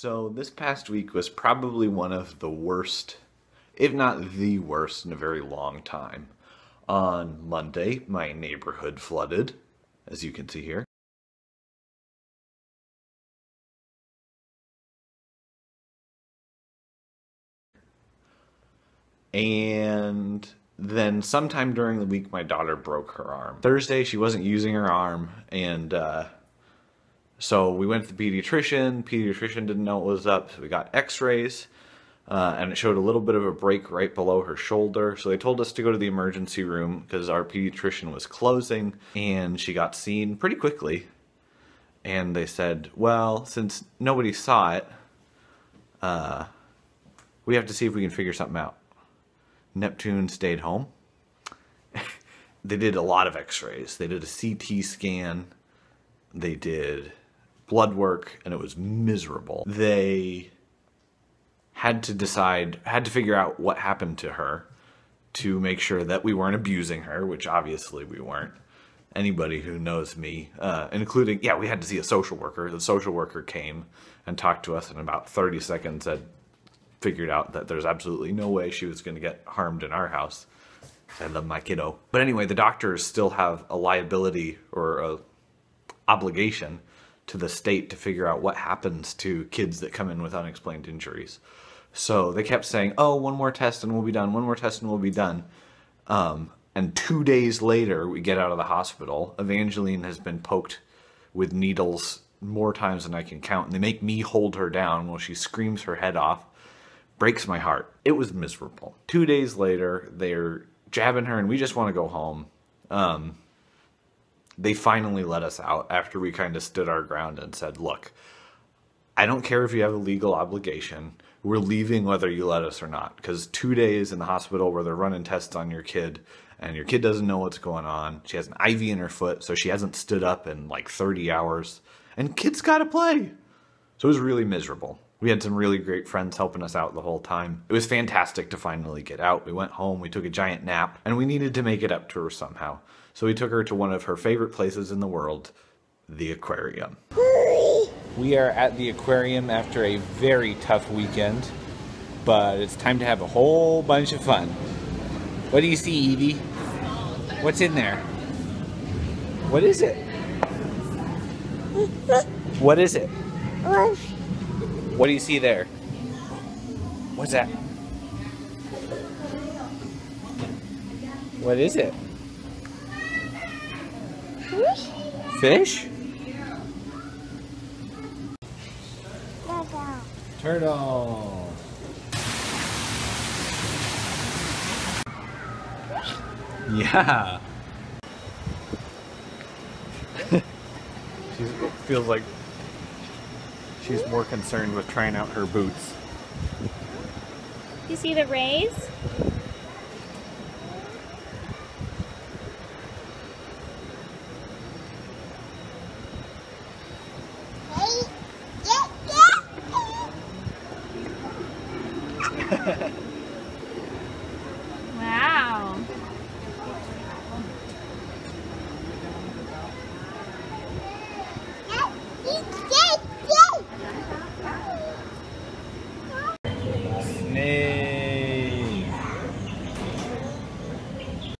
So this past week was probably one of the worst, if not the worst, in a very long time. On Monday, my neighborhood flooded, as you can see here. And then sometime during the week, my daughter broke her arm. Thursday, she wasn't using her arm, and so we went to the pediatrician. Pediatrician didn't know what was up, so we got x-rays, and it showed a little bit of a break right below her shoulder. So they told us to go to the emergency room because our pediatrician was closing, and she got seen pretty quickly. And they said, well, since nobody saw it, we have to see if we can figure something out. Neptune stayed home. They did a lot of x-rays. They did a CT scan. They did blood work, and it was miserable. They had to figure out what happened to her to make sure that we weren't abusing her, which obviously we weren't. Anybody who knows me, including, we had to see a social worker. The social worker came and talked to us in about 30 seconds, had figured out that there's absolutely no way she was going to get harmed in our house. I love my kiddo. But anyway, the doctors still have a liability or a obligation to the state to figure out what happens to kids that come in with unexplained injuries. So they kept saying, oh, one more test and we'll be done. One more test and we'll be done. And 2 days later, we get out of the hospital. Evangeline has been poked with needles more times than I can count. And they make me hold her down while she screams her head off. Breaks my heart. It was miserable. 2 days later, they're jabbing her and we just want to go home. They finally let us out after we kind of stood our ground and said, look, I don't care if you have a legal obligation. We're leaving whether you let us or not. Because 2 days in the hospital where they're running tests on your kid and your kid doesn't know what's going on. She has an IV in her foot, so she hasn't stood up in like 30 hours. And kids gotta play. So it was really miserable. We had some really great friends helping us out the whole time. It was fantastic to finally get out. We went home, we took a giant nap, and we needed to make it up to her somehow. So we took her to one of her favorite places in the world, the aquarium. We are at the aquarium after a very tough weekend, but it's time to have a whole bunch of fun. What do you see, Evie? What's in there? What is it? What is it? What do you see there? What's that? What is it? Fish? Turtle. Yeah. She feels like she's more concerned with trying out her boots. You see the rays?